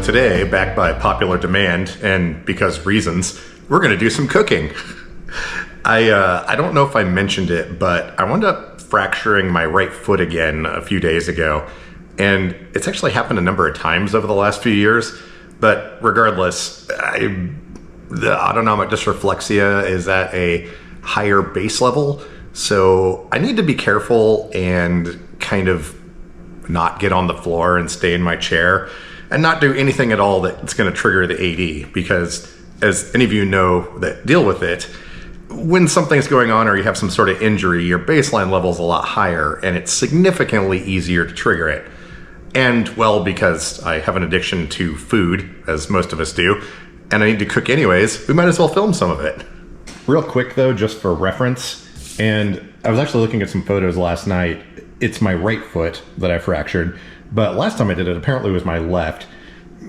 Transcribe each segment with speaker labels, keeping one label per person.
Speaker 1: today, backed by popular demand and because reasons, we're going to do some cooking. I don't know if I mentioned it, but I wound up fracturing my right foot again a few days ago. And it's actually happened a number of times over the last few years. But regardless, the autonomic dysreflexia is at a higher base level. So I need to be careful and kind of not get on the floor and stay in my chair and not do anything at all that's going to trigger the AD, because as any of you know that deal with it, when something's going on or you have some sort of injury, your baseline level is a lot higher and it's significantly easier to trigger it. And well, because I have an addiction to food, as most of us do, and I need to cook anyways, we might as well film some of it. Real quick though, just for reference, and I was actually looking at some photos last night. It's my right foot that I fractured, but last time I did it, apparently it was my left.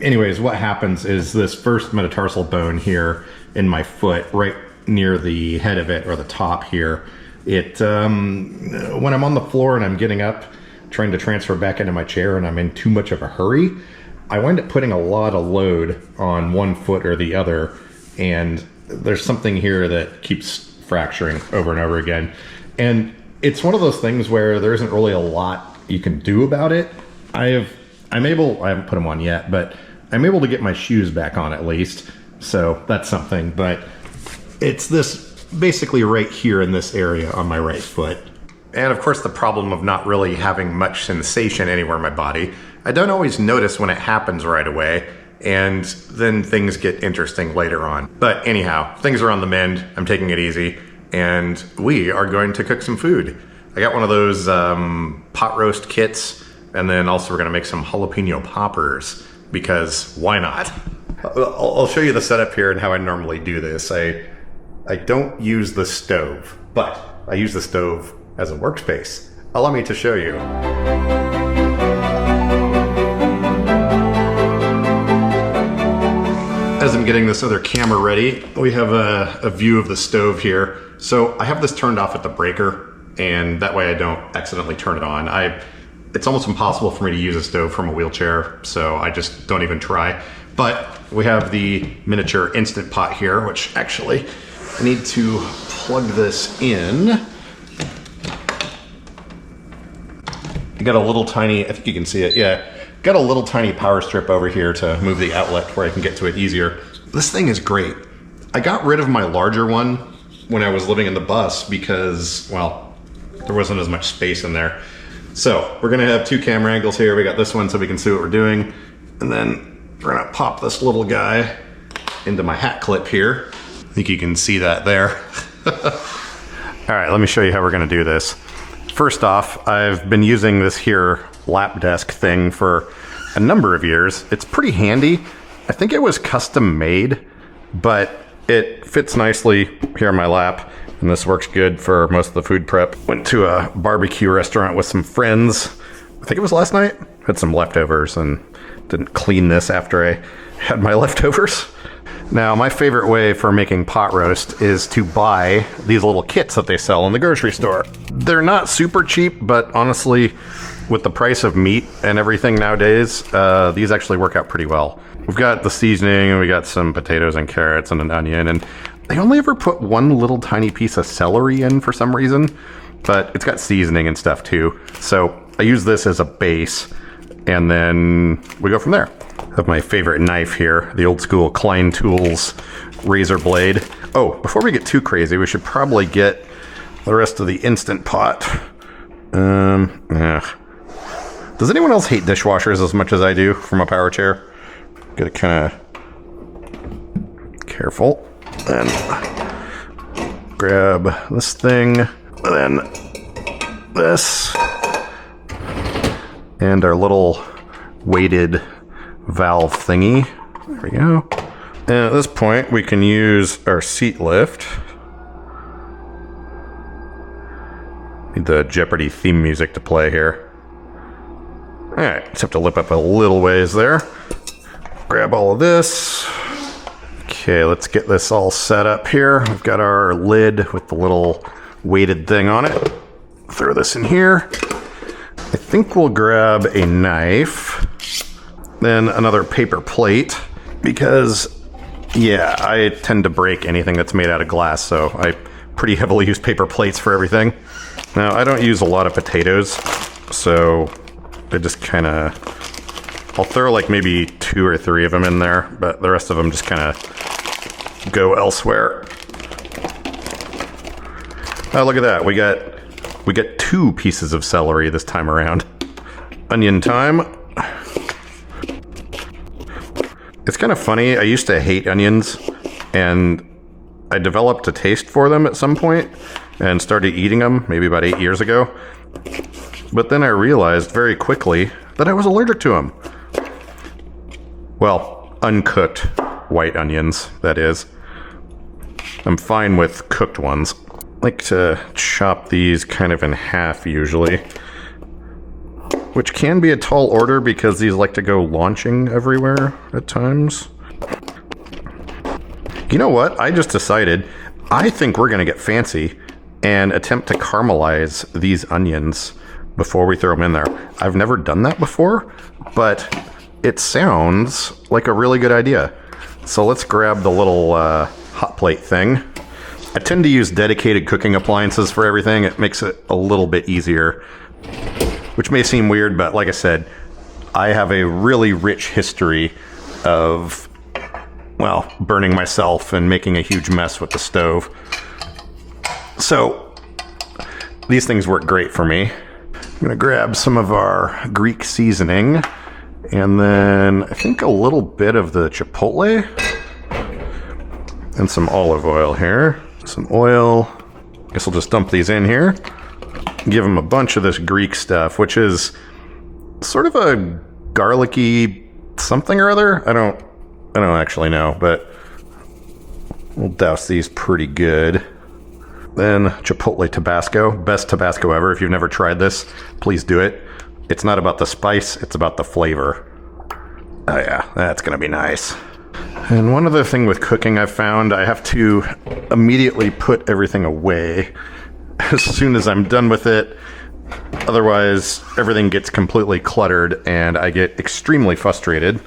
Speaker 1: Anyways, what happens is this first metatarsal bone here in my foot, right near the head of it, or the top here, it when I'm on the floor and I'm getting up, trying to transfer back into my chair and I'm in too much of a hurry, I wind up putting a lot of load on one foot or the other, and there's something here that keeps fracturing over and over again. And it's one of those things where there isn't really a lot you can do about it. I haven't put them on yet, but I'm able to get my shoes back on at least. So that's something, but it's this basically right here in this area on my right foot. And of course the problem of not really having much sensation anywhere in my body. I don't always notice when it happens right away, and then things get interesting later on. But anyhow, things are on the mend, I'm taking it easy, and we are going to cook some food. I got one of those pot roast kits, and then also we're gonna make some jalapeno poppers, because why not? I'll show you the setup here and how I normally do this. I don't use the stove, but I use the stove as a workspace. Allow me to show you. As I'm getting this other camera ready, we have a view of the stove here. So I have this turned off at the breaker, and that way I don't accidentally turn it on. It's almost impossible for me to use a stove from a wheelchair, so I just don't even try. But we have the miniature Instant Pot here, which actually I need to plug this in. I got a little tiny, I think you can see it, yeah. Got a little tiny power strip over here to move the outlet where I can get to it easier. This thing is great. I got rid of my larger one when I was living in the bus because, well, there wasn't as much space in there. So we're gonna have two camera angles here. We got this one so we can see what we're doing. And then we're gonna pop this little guy into my hat clip here. I think you can see that there. All right, let me show you how we're gonna do this. First off, I've been using this here lap desk thing for a number of years. It's pretty handy. I think it was custom made, but it fits nicely here on my lap, and this works good for most of the food prep. Went to a barbecue restaurant with some friends. I think it was last night. Had some leftovers and didn't clean this after I had my leftovers. Now, my favorite way for making pot roast is to buy these little kits that they sell in the grocery store. They're not super cheap, but honestly, with the price of meat and everything nowadays, these actually work out pretty well. We've got the seasoning, and we got some potatoes and carrots and an onion, and they only ever put one little tiny piece of celery in for some reason, but it's got seasoning and stuff too. So I use this as a base, and then we go from there. I have my favorite knife here, the old school Klein Tools razor blade. Oh, before we get too crazy, we should probably get the rest of the Instant Pot. Yeah. Does anyone else hate dishwashers as much as I do from a power chair? Gotta kind of careful. Then grab this thing, and then this, and our little weighted valve thingy. There we go. And at this point, we can use our seat lift. Need the Jeopardy theme music to play here. All right, just have to lip up a little ways there. Grab all of this. Okay, let's get this all set up here. We've got our lid with the little weighted thing on it. Throw this in here. I think we'll grab a knife Then another paper plate, because yeah, I tend to break anything that's made out of glass, so I pretty heavily use paper plates for everything. Now, I don't use a lot of potatoes, so I just kind of, I'll throw like maybe 2 or 3 of them in there, but the rest of them just kind of go elsewhere. Oh, look at that. We got 2 pieces of celery this time around. Onion time. It's kind of funny. I used to hate onions, and I developed a taste for them at some point and started eating them maybe about 8 years ago. But then I realized very quickly that I was allergic to them. Well, uncooked white onions, that is. I'm fine with cooked ones. I like to chop these kind of in half usually, which can be a tall order because these like to go launching everywhere at times. You know what? I just decided I think we're going to get fancy and attempt to caramelize these onions before we throw them in there. I've never done that before, but it sounds like a really good idea. So let's grab the little hot plate thing. I tend to use dedicated cooking appliances for everything. It makes it a little bit easier, which may seem weird, but like I said, I have a really rich history of, well, burning myself and making a huge mess with the stove. So these things work great for me. I'm gonna grab some of our Greek seasoning and then I think a little bit of the chipotle and some olive oil here. Some oil. Guess I'll just dump these in here. Give them a bunch of this Greek stuff, which is sort of a garlicky something or other. I don't actually know, but we'll douse these pretty good. Then Chipotle Tabasco, best Tabasco ever. If you've never tried this, please do it. It's not about the spice, it's about the flavor. Oh yeah, that's gonna be nice. And one other thing with cooking I've found, I have to immediately put everything away as soon as I'm done with it. Otherwise, everything gets completely cluttered and I get extremely frustrated.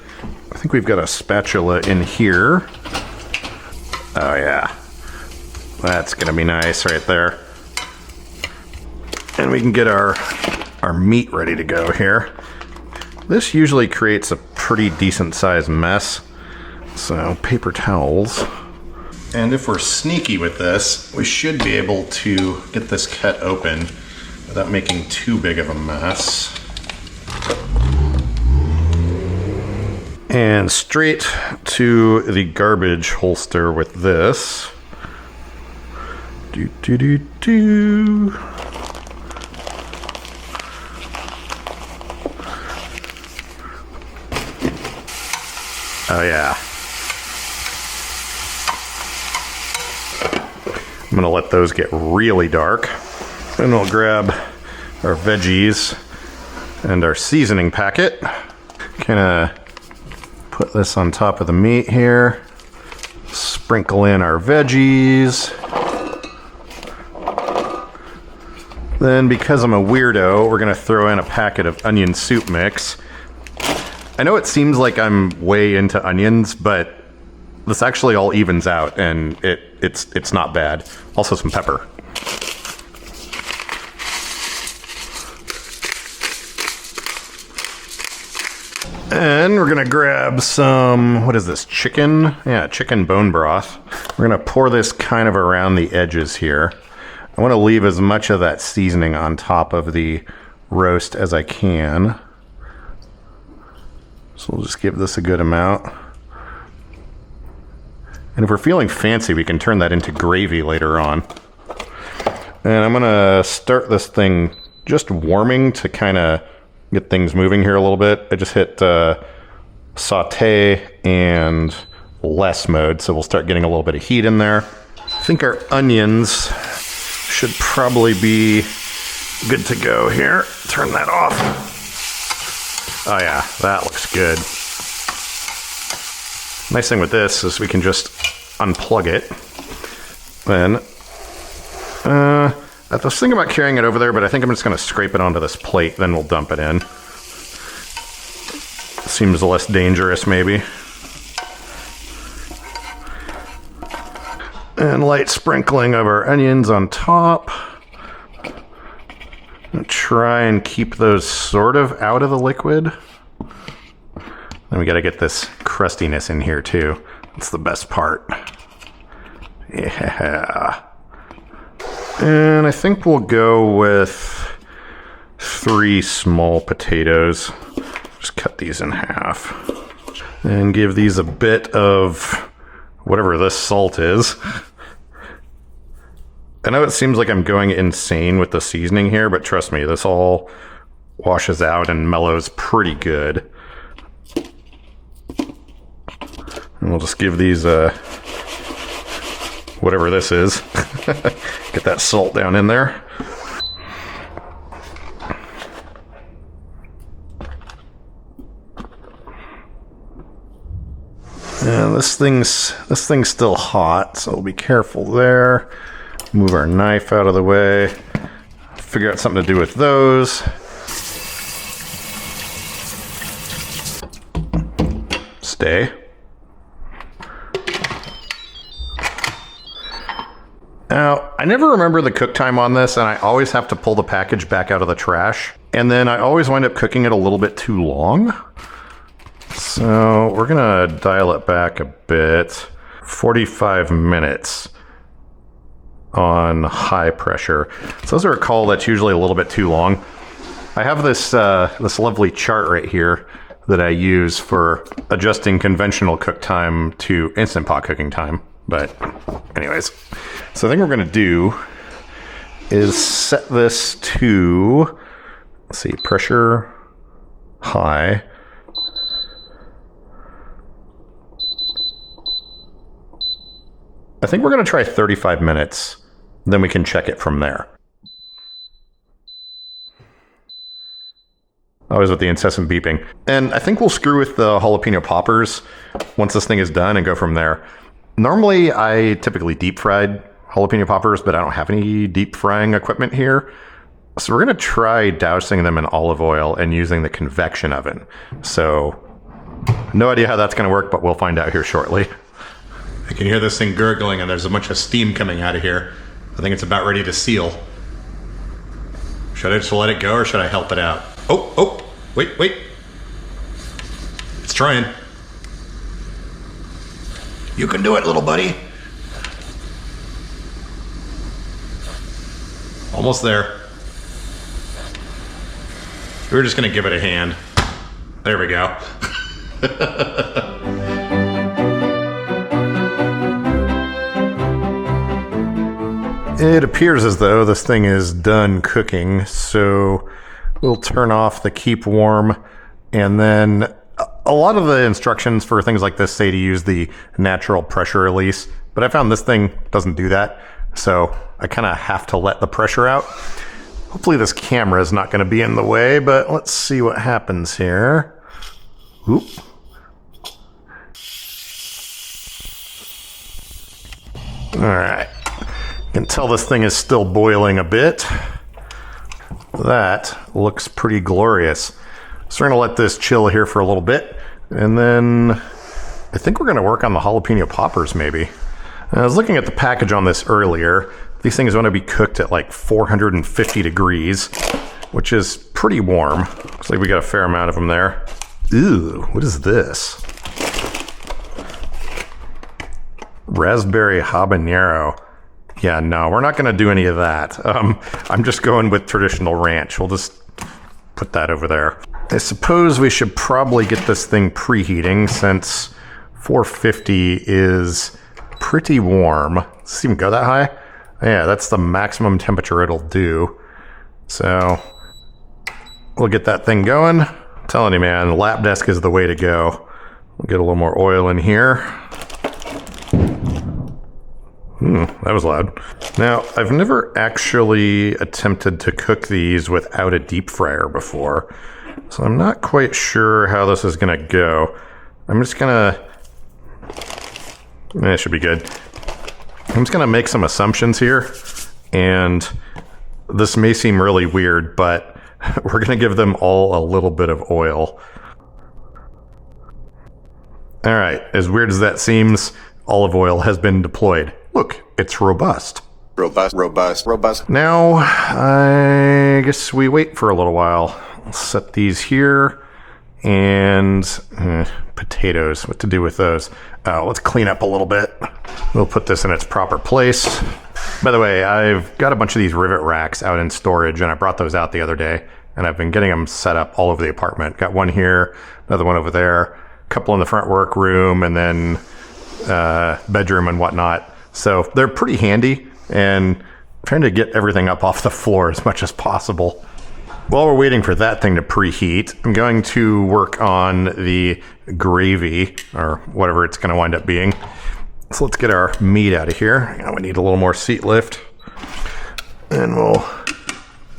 Speaker 1: I think we've got a spatula in here. Oh yeah, that's gonna be nice right there. And we can get our meat ready to go here. This usually creates a pretty decent sized mess. So paper towels. And if we're sneaky with this, we should be able to get this cut open without making too big of a mess. And straight to the garbage holster with this. Do. Oh yeah. I'm gonna let those get really dark. Then we'll grab our veggies and our seasoning packet. Kinda put this on top of the meat here. Sprinkle in our veggies. Then, because I'm a weirdo, we're gonna throw in a packet of onion soup mix. I know it seems like I'm way into onions, but this actually all evens out and it's not bad. Also some pepper. And we're gonna grab some, what is this, chicken? Yeah, chicken bone broth. We're gonna pour this kind of around the edges here. I wanna leave as much of that seasoning on top of the roast as I can. So we'll just give this a good amount. And if we're feeling fancy, we can turn that into gravy later on. And I'm gonna start this thing just warming to kind of get things moving here a little bit. I just hit saute and less mode, so we'll start getting a little bit of heat in there. I think our onions should probably be good to go here. Turn that off. Oh yeah, that looks good. Nice thing with this is we can just unplug it. Then, I was thinking about carrying it over there, but I think I'm just gonna scrape it onto this plate, then we'll dump it in. Seems less dangerous, maybe. And light sprinkling of our onions on top. And try and keep those sort of out of the liquid. Then we gotta get this crustiness in here too. That's the best part. Yeah. And I think we'll go with 3 small potatoes. Just cut these in half. And give these a bit of whatever this salt is. I know it seems like I'm going insane with the seasoning here, but trust me, this all washes out and mellows pretty good. And we'll just give these whatever this is. Get that salt down in there. And this thing's still hot, so we'll be careful there. Move our knife out of the way. Figure out something to do with those. Stay. Now, I never remember the cook time on this, and I always have to pull the package back out of the trash. And then I always wind up cooking it a little bit too long. So we're gonna dial it back a bit. 45 minutes on high pressure. So as I recall, that's usually a little bit too long. I have this this lovely chart right here that I use for adjusting conventional cook time to Instant Pot cooking time. But anyways, so I think what we're gonna do is set this to, let's see, pressure high. I think we're gonna try 35 minutes, then we can check it from there. Always with the incessant beeping. And I think we'll screw with the jalapeno poppers once this thing is done and go from there. Normally, I typically deep fried jalapeno poppers, but I don't have any deep frying equipment here. So we're gonna try dousing them in olive oil and using the convection oven. So, no idea how that's gonna work, but we'll find out here shortly. I can hear this thing gurgling and there's a bunch of steam coming out of here. I think it's about ready to seal. Should I just let it go or should I help it out? Oh, wait. It's trying. You can do it, little buddy. Almost there. We're just gonna give it a hand. There we go. It appears as though this thing is done cooking, so we'll turn off the keep warm, and then a lot of the instructions for things like this say to use the natural pressure release, but I found this thing doesn't do that, so I kind of have to let the pressure out. Hopefully this camera is not going to be in the way, but let's see what happens here. Oop. All right. You can tell this thing is still boiling a bit. That looks pretty glorious. So we're gonna let this chill here for a little bit, and then I think we're gonna work on the jalapeno poppers maybe. I was looking at the package on this earlier. These things want to be cooked at like 450 degrees, which is pretty warm. Looks like we got a fair amount of them there. Ooh, what is this? Raspberry habanero. Yeah, no, we're not gonna do any of that. I'm just going with traditional ranch. We'll just put that over there. I suppose we should probably get this thing preheating since 450 is pretty warm. Does it even go that high? Yeah, that's the maximum temperature it'll do. So we'll get that thing going. I'm telling you, man, lap desk is the way to go. We'll get a little more oil in here. That was loud. Now, I've never actually attempted to cook these without a deep fryer before, so I'm not quite sure how this is gonna go. I'm just gonna... It should be good. I'm just gonna make some assumptions here, and this may seem really weird, but we're gonna give them all a little bit of oil. All right, as weird as that seems, olive oil has been deployed. Look, it's robust. Robust. Now, I guess we wait for a little while. I'll set these here. And potatoes, what to do with those? Let's clean up a little bit. We'll put this in its proper place. By the way, I've got a bunch of these rivet racks out in storage, and I brought those out the other day, and I've been getting them set up all over the apartment. Got one here, another one over there, a couple in the front workroom, and then bedroom and whatnot. So they're pretty handy, and I'm trying to get everything up off the floor as much as possible. While we're waiting for that thing to preheat, I'm going to work on the gravy, or whatever it's going to wind up being. So let's get our meat out of here. We need a little more seat lift. And we'll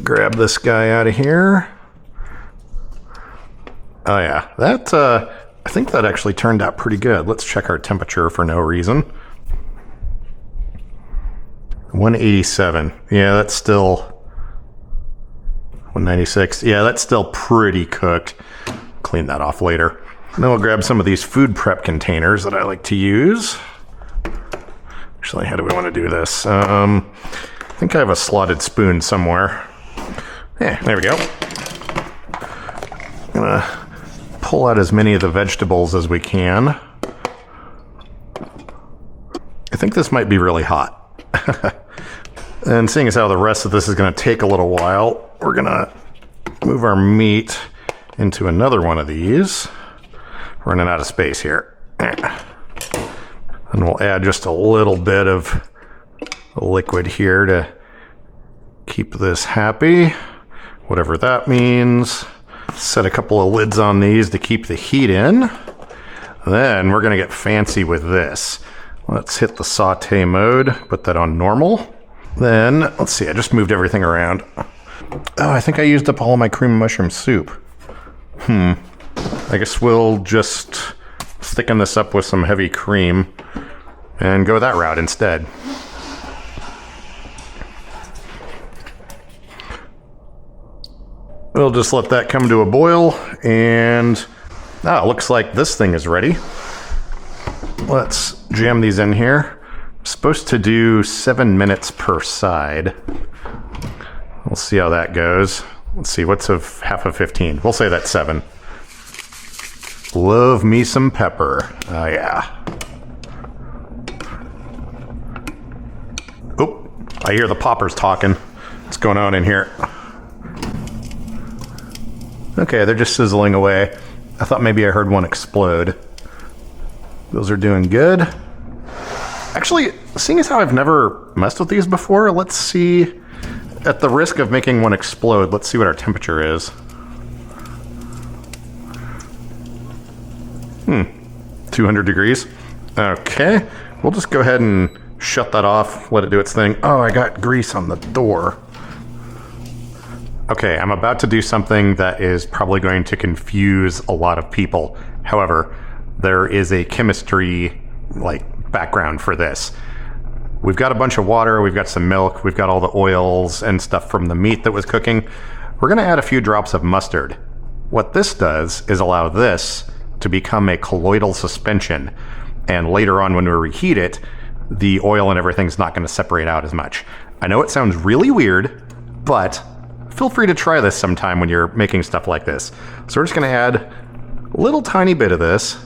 Speaker 1: grab this guy out of here. Oh yeah, that I think that actually turned out pretty good. Let's check our temperature for no reason. 187. Yeah, that's still... 196. Yeah, that's still pretty cooked. Clean that off later. Then we'll grab some of these food prep containers that I like to use. Actually, how do we want to do this? I think I have a slotted spoon somewhere. Yeah, there we go. I'm gonna pull out as many of the vegetables as we can. I think this might be really hot. And seeing as how the rest of this is going to take a little while, we're going to move our meat into another one of these. Running out of space here. And we'll add just a little bit of liquid here to keep this happy, whatever that means. Set a couple of lids on these to keep the heat in. Then we're going to get fancy with this. Let's hit the saute mode, put that on normal. Then, let's see, I just moved everything around. Oh, I think I used up all of my cream and mushroom soup. I guess we'll just thicken this up with some heavy cream and go that route instead. We'll just let that come to a boil, and it looks like this thing is ready. Let's jam these in here. I'm supposed to do 7 minutes per side. We'll see how that goes. Let's see, what's of half of 15? We'll say that's 7. Love me some pepper. Oh yeah. Oh, I hear the poppers talking. What's going on in here? Okay, they're just sizzling away. I thought maybe I heard one explode. Those are doing good. Actually, seeing as how I've never messed with these before, let's see, at the risk of making one explode, let's see what our temperature is. 200 degrees. Okay, we'll just go ahead and shut that off, let it do its thing. Oh, I got grease on the door. Okay, I'm about to do something that is probably going to confuse a lot of people. However, there is a chemistry, background for this. We've got a bunch of water, we've got some milk, we've got all the oils and stuff from the meat that was cooking. We're gonna add a few drops of mustard. What this does is allow this to become a colloidal suspension, and later on when we reheat it, the oil and everything's not gonna separate out as much. I know it sounds really weird, but feel free to try this sometime when you're making stuff like this. So we're just gonna add a little tiny bit of this.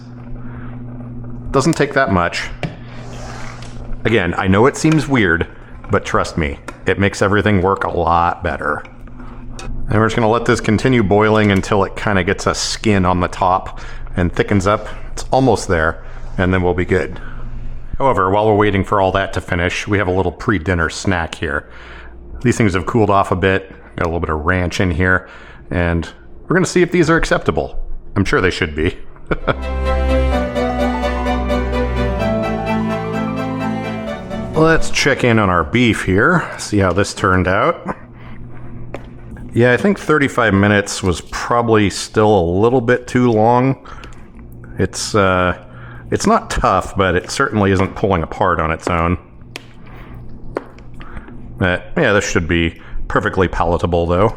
Speaker 1: Doesn't take that much. Again, I know it seems weird, but trust me, it makes everything work a lot better. And we're just gonna let this continue boiling until it kind of gets a skin on the top and thickens up. It's almost there, and then we'll be good. However, while we're waiting for all that to finish, we have a little pre-dinner snack here. These things have cooled off a bit, got a little bit of ranch in here, and we're gonna see if these are acceptable. I'm sure they should be. Let's check in on our beef here, see how this turned out. Yeah, I think 35 minutes was probably still a little bit too long. It's not tough, but it certainly isn't pulling apart on its own. Yeah, this should be perfectly palatable though.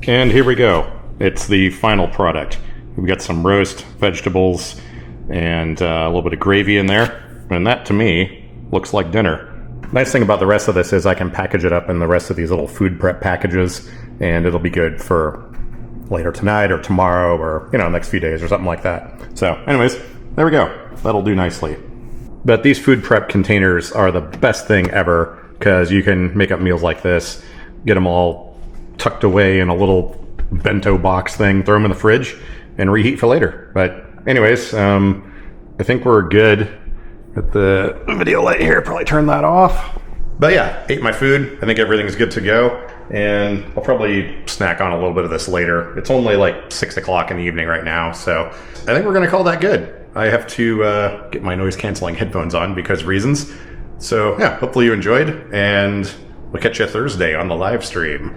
Speaker 1: And here we go. It's the final product. We've got some roast vegetables, and a little bit of gravy in there. And that, to me, looks like dinner. Nice thing about the rest of this is I can package it up in the rest of these little food prep packages, and it'll be good for later tonight or tomorrow or, next few days or something like that. So anyways, there we go. That'll do nicely. But these food prep containers are the best thing ever because you can make up meals like this, get them all tucked away in a little bento box thing, throw them in the fridge, and reheat for later. But anyways, I think we're good. At the video light here, probably turn that off. But yeah, ate my food. I think everything's good to go. And I'll probably snack on a little bit of this later. It's only like 6 o'clock in the evening right now. So I think we're gonna call that good. I have to get my noise canceling headphones on because reasons. So yeah, hopefully you enjoyed, and we'll catch you Thursday on the live stream.